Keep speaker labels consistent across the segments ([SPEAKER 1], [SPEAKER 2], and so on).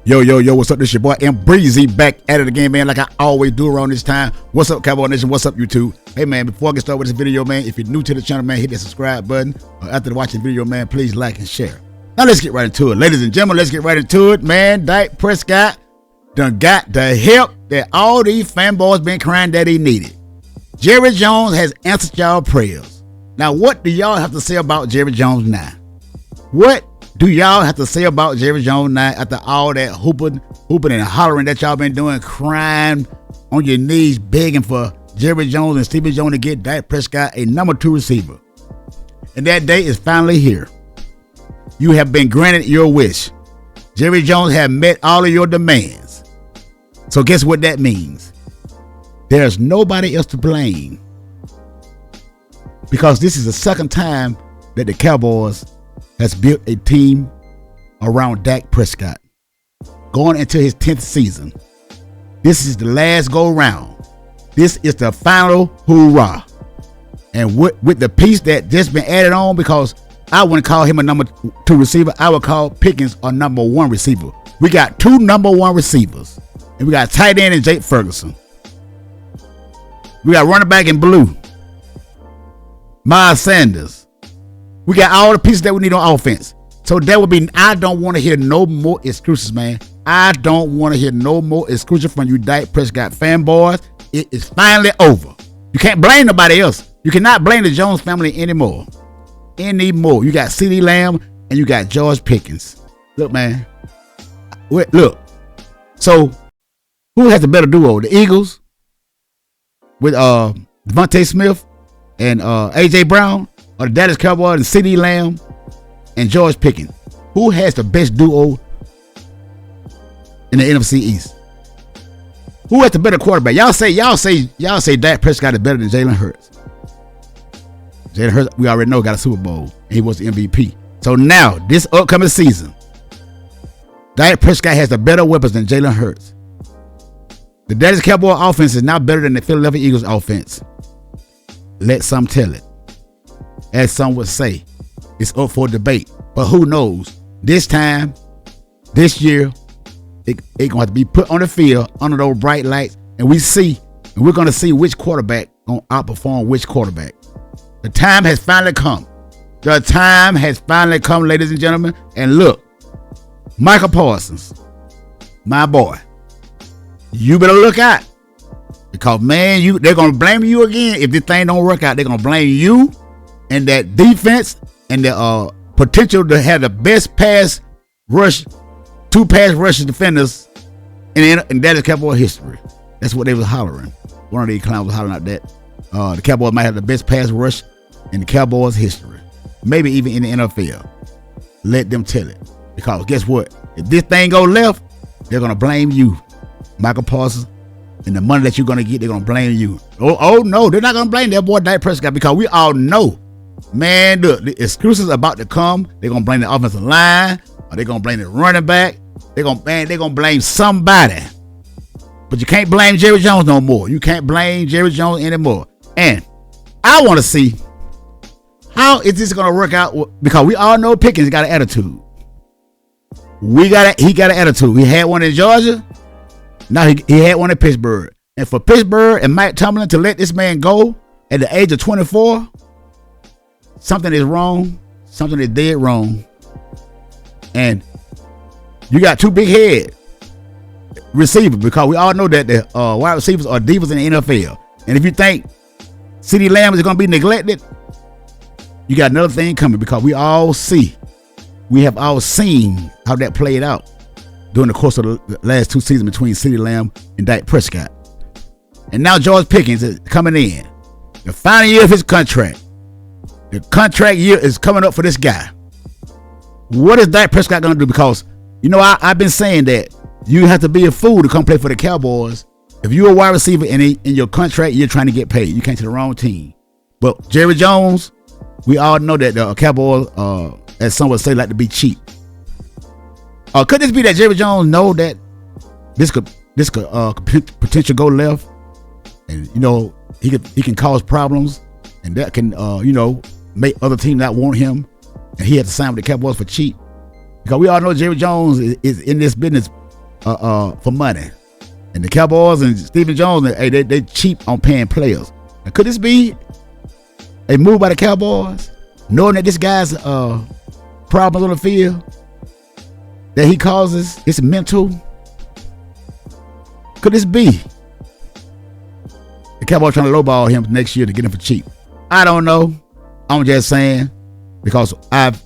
[SPEAKER 1] Yo, what's up? This your boy M Breezy back at it again, man, like I always do around this time. What's up, Cowboy Nation? What's up, YouTube? Hey, man, before I get started with this video, man, if you're new to the channel, man, hit that subscribe button. After watching the video, man, please like and share. Now, let's get right into it. Ladies and gentlemen, let's get right into it, man. Dak Prescott done got the help that all these fanboys been crying that he needed. Jerry Jones has answered y'all prayers. Now, what do y'all have to say about Jerry Jones now? What do y'all have to say about Jerry Jones now after all that hooping and hollering that y'all been doing, crying on your knees, begging for Jerry Jones and Stevie Jones to get Dak Prescott a number 2 receiver? And that day is finally here. You have been granted your wish. Jerry Jones has met all of your demands. So guess what that means? There's nobody else to blame. Because this is the second time that the Cowboys has built a team around Dak Prescott, going into his 10th season. This is the last go round. This is the final hoorah. And with the piece that just been added on, because I wouldn't call him a number 2 receiver, I would call Pickens a number 1 receiver. We got 2 number 1 receivers, and we got tight end and Jake Ferguson. We got running back in blue, Miles Sanders. We got all the pieces that we need on offense. So that would be, I don't want to hear no more excuses, man. I don't want to hear no more excuses from you Dak Prescott fanboys. It is finally over. You can't blame nobody else. You cannot blame the Jones family anymore. You got CeeDee Lamb and you got George Pickens. Look, man. Look. So, who has the better duo? The Eagles with Devontae Smith and A.J. Brown? Or the Dallas Cowboys and CeeDee Lamb and George Pickens? Who has the best duo in the NFC East? Who has the better quarterback? Y'all say Dak Prescott is better than Jalen Hurts. Jalen Hurts, we already know, got a Super Bowl. And he was the MVP. So now, this upcoming season, Dak Prescott has the better weapons than Jalen Hurts. The Dallas Cowboys offense is now better than the Philadelphia Eagles offense. Let some tell it. As some would say, it's up for debate. But who knows? This time, this year, it's going to have to be put on the field under those bright lights. And we're going to see which quarterback going to outperform which quarterback. The time has finally come. The time has finally come, ladies and gentlemen. And look, Michael Parsons, my boy, you better look out. Because, man, they're going to blame you again. If this thing don't work out, they're going to blame you and that defense and the potential to have the best pass rush, 2 pass rush defenders in Dallas Cowboy history. That's what they was hollering. One of these clowns was hollering out that the Cowboys might have the best pass rush in the Cowboys history. Maybe even in the NFL. Let them tell it. Because guess what? If this thing go left, they're going to blame you, Michael Parsons. And the money that you're going to get, they're going to blame you. Oh, no, they're not going to blame that boy Dak Prescott, because we all know, man, look, the excuses about to come. They're going to blame the offensive line, or they're going to blame the running back. They're going to blame somebody. But you can't blame Jerry Jones no more. You can't blame Jerry Jones anymore. And I want to see, how is this going to work out? Because we all know Pickens got an attitude. He got an attitude. He had one in Georgia. Now he had one in Pittsburgh. And for Pittsburgh and Mike Tomlin to let this man go at the age of 24, something is wrong. Something is dead wrong. And you got 2 big head receivers, because we all know that the wide receivers are divas in the NFL. And if you think CeeDee Lamb is going to be neglected, you got another thing coming, because we have all seen how that played out during the course of the last 2 seasons between CeeDee Lamb and Dak Prescott. And now George Pickens is coming in. The final year of his contract. The contract year is coming up for this guy. What is Dak Prescott going to do? Because, I've been saying that you have to be a fool to come play for the Cowboys. If you're a wide receiver and in your contract, you're trying to get paid. You came to the wrong team. But Jerry Jones, we all know that the Cowboys, as some would say, like to be cheap. Could this be that Jerry Jones know that this could potential go left, and he can cause problems, and that can make other teams not want him, and he had to sign with the Cowboys for cheap? Because we all know Jerry Jones is in this business for money. And the Cowboys and Stephen Jones, hey, they cheap on paying players. Now, could this be a move by the Cowboys, knowing that this guy's problems on the field that he causes? It's mental. Could this be the Cowboys trying to lowball him next year to get him for cheap? I don't know. I'm just saying because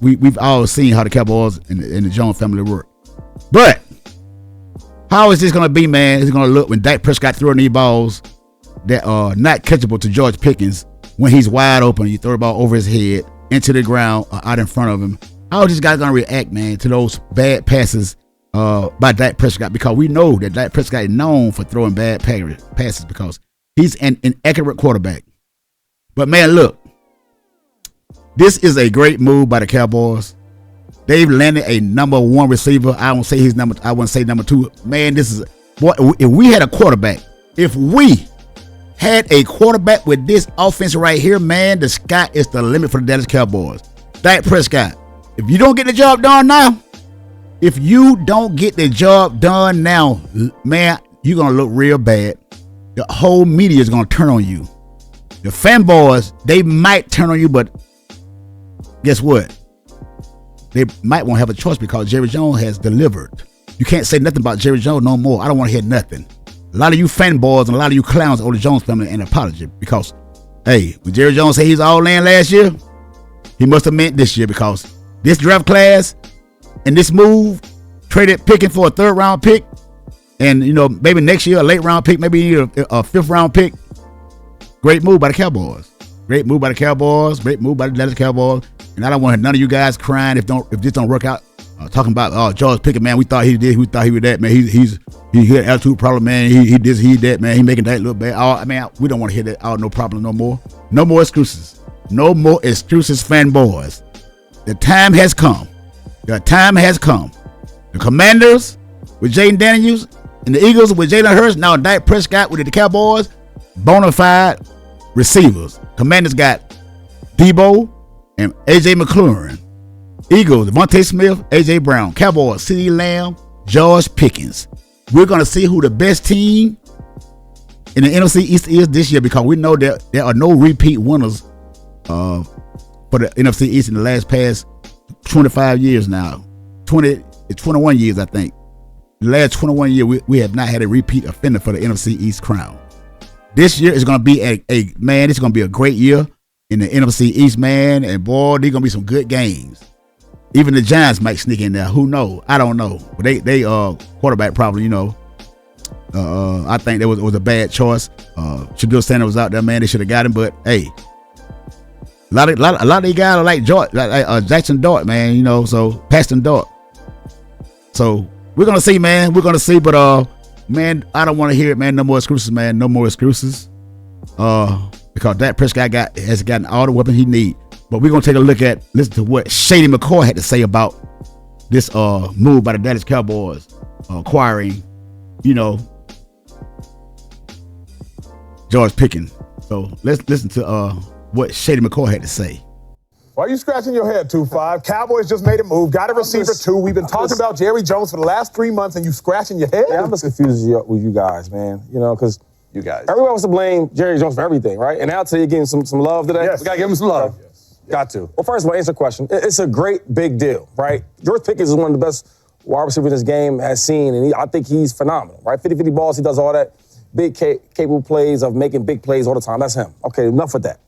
[SPEAKER 1] we've all seen how the Cowboys and the Jones family work. But how is this going to be, man? It's going to look when Dak Prescott throwing these balls that are not catchable to George Pickens when he's wide open. You throw the ball over his head, into the ground, out in front of him. How is this guy going to react, man, to those bad passes by Dak Prescott? Because we know that Dak Prescott is known for throwing bad passes because he's an inaccurate quarterback. But, man, look, this is a great move by the Cowboys. They've landed a number one receiver. I wouldn't say number two. Man, this is what if we had a quarterback. If we had a quarterback with this offense right here, man, the sky is the limit for the Dallas Cowboys. Dak Prescott. If you don't get the job done now, man, you're gonna look real bad. The whole media is gonna turn on you. The fanboys, they might turn on you, but guess what? They might won't have a choice because Jerry Jones has delivered. You can't say nothing about Jerry Jones no more. I don't want to hear nothing. A lot of you fanboys and a lot of you clowns owe the Jones family an apology because, hey, when Jerry Jones said he's all in last year, he must have meant this year because this draft class and this move traded Pickens for a third-round pick and, maybe next year a late-round pick, maybe a fifth-round pick. Great move by the Cowboys. Great move by the Cowboys. Great move by the Dallas Cowboys. And I don't want none of you guys crying if this don't work out. Talking about George Pickens, man. We thought he did. We thought he was that, man. He had an attitude problem, man. He this, he that, man. He making that look bad. We don't want to hear that. No problem no more. No more excuses. No more excuses, fanboys. The time has come. The time has come. The Commanders with Jaden Daniels and the Eagles with Jalen Hurts. Now Dak Prescott with the Cowboys. Bona fide receivers. Commanders got Debo and A.J. McLaurin. Eagles, Devontae Smith, A.J. Brown. Cowboys, CeeDee Lamb, George Pickens. We're going to see who the best team in the NFC East is this year because we know that there are no repeat winners for the NFC East in the past 25 years now. 21 years, I think. The last 21 years, we have not had a repeat offender for the NFC East crown. This year is going to be it's going to be a great year in the NFC East, man. And boy, there's going to be some good games. Even the Giants might sneak in there. Who knows? I don't know. But they quarterback probably, I think that was a bad choice. Shaquille Sanders was out there, man. They should have got him. But hey, a lot of these guys are like George, like Jackson Dart, man. So Paxton Dart. So we're gonna see, man. We're gonna see. But man, I don't want to hear it, man. No more excuses, man. No more excuses. Because Dak Prescott has gotten all the weapons he needs. But we're going to take a listen to what Shady McCOy had to say about this move by the Dallas Cowboys acquiring, George Pickens. So let's listen to what Shady McCOy had to say.
[SPEAKER 2] Why are you scratching your head, 2-5? Cowboys just made a move, got a receiver, too. We've been talking about Jerry Jones for the last 3 months, and you scratching your head?
[SPEAKER 3] Yeah, I'm just confused with you guys, man. Because
[SPEAKER 2] you guys,
[SPEAKER 3] everyone wants to blame Jerry Jones for everything, right? And now tell you getting some love today.
[SPEAKER 2] Yes.
[SPEAKER 3] We got to give him some love.
[SPEAKER 2] Yes.
[SPEAKER 3] Got to. Well, first of all, answer the question. It's a great big deal, right? George Pickens is one of the best wide receivers this game has seen, and I think he's phenomenal, right? 50-50 balls, he does all that. Big, capable plays of making big plays all the time. That's him. Okay, enough with that.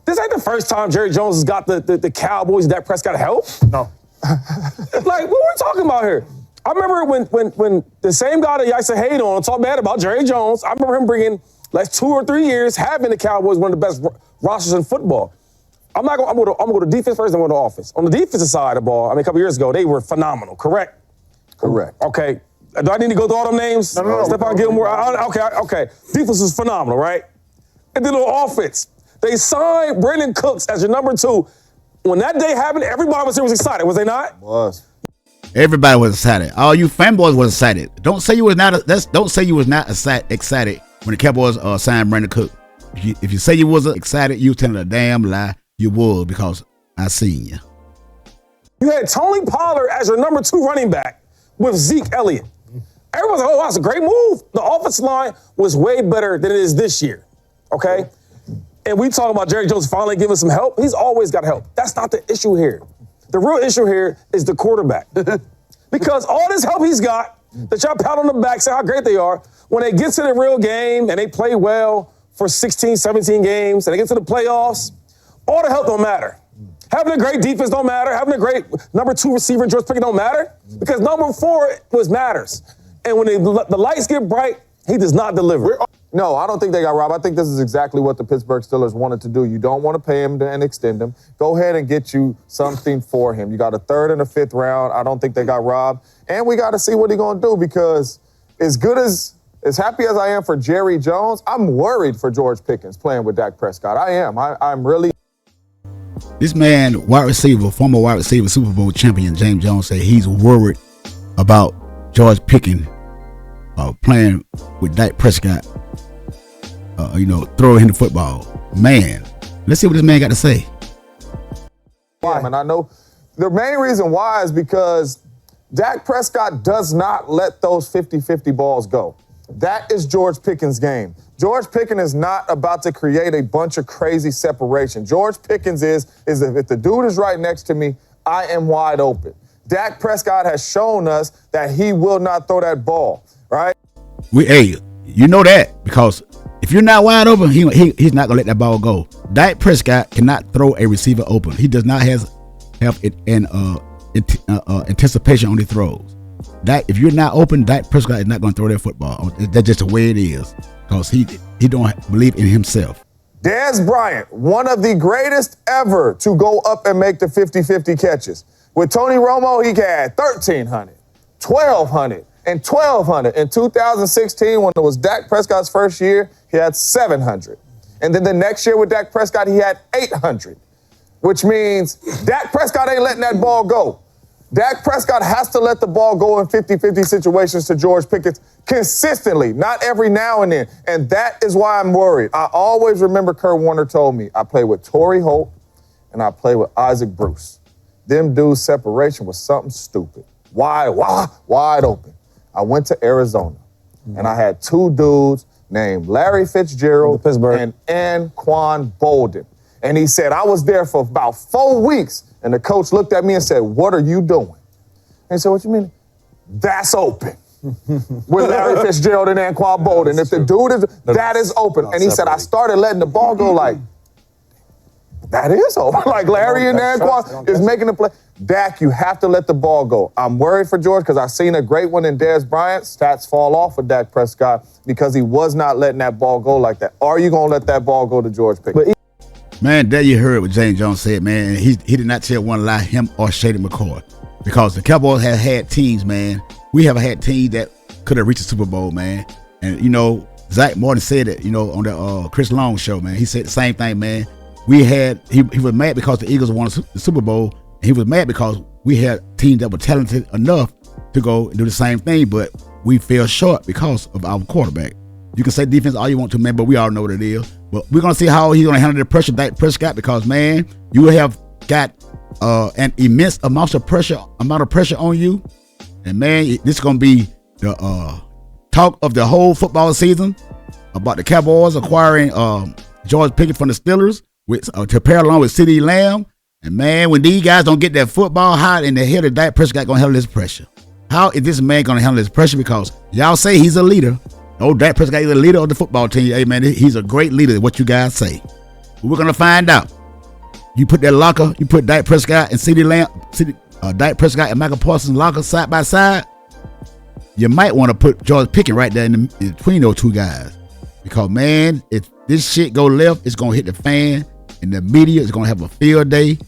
[SPEAKER 3] This ain't the first time Jerry Jones has got the Cowboys, Dak Prescott help.
[SPEAKER 2] No.
[SPEAKER 3] Like, what are we talking about here? I remember when the same guy that I used to hate on talk bad about Jerry Jones, I remember him bringing, 2 or 3 years, having the Cowboys one of the best rosters in football. I'm going to go to defense first, then go to offense. On the defensive side of the ball, a couple years ago, they were phenomenal, correct?
[SPEAKER 2] Correct.
[SPEAKER 3] Okay. Do I need to go through all them names?
[SPEAKER 2] No.
[SPEAKER 3] Stephon Gilmore? Okay. Defense was phenomenal, right? And then on offense, they signed Brandon Cooks as your number 2. When that day happened, everybody was excited, was they not?
[SPEAKER 2] Was.
[SPEAKER 1] Everybody was excited. All you fanboys was excited. Don't say you was not excited when the Cowboys signed Brandon Cooks. If you say you wasn't excited, you telling a damn lie. You was, because I seen you.
[SPEAKER 3] You had Tony Pollard as your number 2 running back with Zeke Elliott. Everyone's like, oh, wow, it's a great move. The offensive line was way better than it is this year, okay? And we talk about Jerry Jones finally giving some help. He's always got help. That's not the issue here. The real issue here is the quarterback. Because all this help he's got, that y'all pound on the back, say how great they are, when they get to the real game and they play well for 16, 17 games, and they get to the playoffs, all the help don't matter. Having a great defense don't matter. Having a great number 2 receiver, George Pickens, don't matter. Because number 4 matters. And when the lights get bright, he does not deliver.
[SPEAKER 4] No, I don't think they got robbed. I think this is exactly what the Pittsburgh Steelers wanted to do. You don't want to pay him and extend him. Go ahead and get you something for him. You got a 3rd and a 5th round. I don't think they got robbed. And we got to see what he's going to do, because as happy as I am for Jerry Jones, I'm worried for George Pickens playing with Dak Prescott. I am. I'm really.
[SPEAKER 1] This man, former wide receiver, Super Bowl champion James Jones, said he's worried about George Pickens playing with Dak Prescott, throwing him the football. Man, let's see what this man got to say.
[SPEAKER 4] Why? And I know the main reason why is because Dak Prescott does not let those 50-50 balls go. That is George Pickens' game. George Pickens is not about to create a bunch of crazy separation. George Pickens is if the dude is right next to me, I am wide open. Dak Prescott has shown us that he will not throw that ball, right?
[SPEAKER 1] You know that, because if you're not wide open, he's not gonna let that ball go. Dak Prescott cannot throw a receiver open. He does not have anticipation on the throws. If you're not open, Dak Prescott is not gonna throw that football. That's just the way it is, because he don't believe in himself.
[SPEAKER 4] Dez Bryant, one of the greatest ever to go up and make the 50-50 catches. With Tony Romo, he had 1,300, 1,200, and 1,200. In 2016, when it was Dak Prescott's first year, he had 700. And then the next year with Dak Prescott, he had 800, which means Dak Prescott ain't letting that ball go. Dak Prescott has to let the ball go in 50-50 situations to George Pickens consistently, not every now and then. And that is why I'm worried. I always remember Kurt Warner told me, I play with Torrey Holt and I play with Isaac Bruce. Them dudes' separation was something stupid. Wide open. I went to Arizona, and I had 2 dudes named Larry Fitzgerald and Anquan Bolden. And he said, I was there for about 4 weeks, and the coach looked at me and said, what are you doing? And he said, what you mean? That's open. With Larry Fitzgerald and Anquan Bolden. If the dude that is open. And he said, I started letting the ball go like, that is open. Like Larry and Anquan is making the play. Dak, you have to let the ball go. I'm worried for George because I've seen a great one in Dez Bryant. Stats fall off with Dak Prescott because he was not letting that ball go like that. Are you going to let that ball go to George Pickens?
[SPEAKER 1] Man, there you heard what James Jones said, man. He did not tell one lie, him or Shady McCoy, because the Cowboys have had teams, man. We have had teams that could have reached the Super Bowl, man. And, Zach Martin said it, on the Chris Long show, man. He said the same thing, man. He was mad because the Eagles won the Super Bowl. And he was mad because we had teams that were talented enough to go and do the same thing, but we fell short because of our quarterback. You can say defense all you want to, man, but we all know what it is. But we're going to see how he's going to handle the pressure, Dak Prescott, because, man, you have got an immense amount of pressure on you. And, man, this is going to be the talk of the whole football season about the Cowboys acquiring George Pickens from the Steelers to pair along with CeeDee Lamb. And, man, when these guys don't get that football, how in the hell is Dak Prescott going to handle this pressure? How is this man going to handle this pressure? Because y'all say he's a leader. Oh, Dak Prescott is a leader of the football team. Hey, man, he's a great leader, what you guys say. But we're going to find out. You put that locker, you put Dak Prescott and CeeDee Lamb, Dak Prescott and Michael Parsons locker side by side. You might want to put George Pickens right there in between those two guys. Because, man, if this shit go left, it's going to hit the fan. And the media is going to have a field day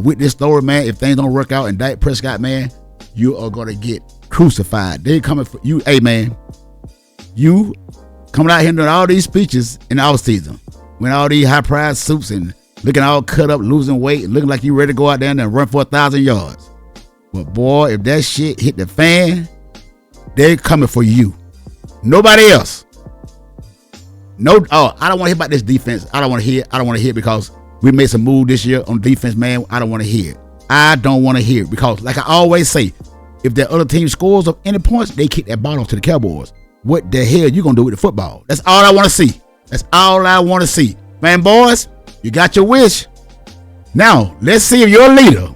[SPEAKER 1] with this story, man. If things don't work out and Dak Prescott, man, you are going to get crucified. They're coming for you. Hey, man, you coming out here doing all these speeches in the offseason, wearing all these high-priced suits and looking all cut up, losing weight, looking like you ready to go out there and run for 1,000 yards. But, boy, if that shit hit the fan, they're coming for you. Nobody else. No, I don't want to hear about this defense. I don't want to hear it because we made some move this year on defense, man. I don't want to hear it. I don't want to hear it because, like I always say, if that other team scores of any points, they kick that ball off to the Cowboys. What the hell you gonna do with the football? That's all I want to see. That's all I want to see. Man, boys, you got your wish. Now, let's see if your leader,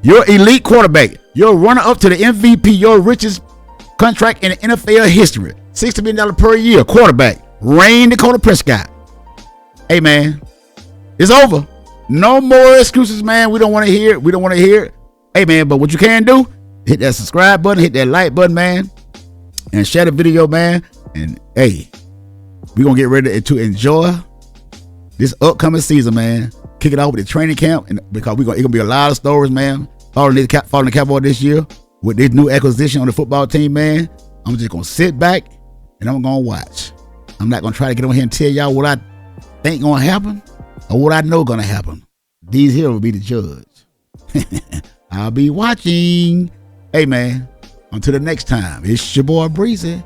[SPEAKER 1] your elite quarterback, your runner-up to the MVP, your richest contract in the NFL history, $60 million per year quarterback, Dakota Prescott. Hey, man, it's over. No more excuses, man. We don't want to hear it. We don't want to hear it. Hey, man, but what you can do, hit that subscribe button, hit that like button, man, and share the video, man. And, hey, we're going to get ready to enjoy this upcoming season, man. Kick it off with the training camp, and because it's going to be a lot of stories, man, following the Cowboys this year with this new acquisition on the football team, man. I'm just going to sit back, and I'm going to watch. I'm not going to try to get on here and tell y'all what I think going to happen or what I know going to happen. These here will be the judge. I'll be watching. Hey, man, until the next time, it's your boy Breezy,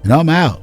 [SPEAKER 1] and I'm out.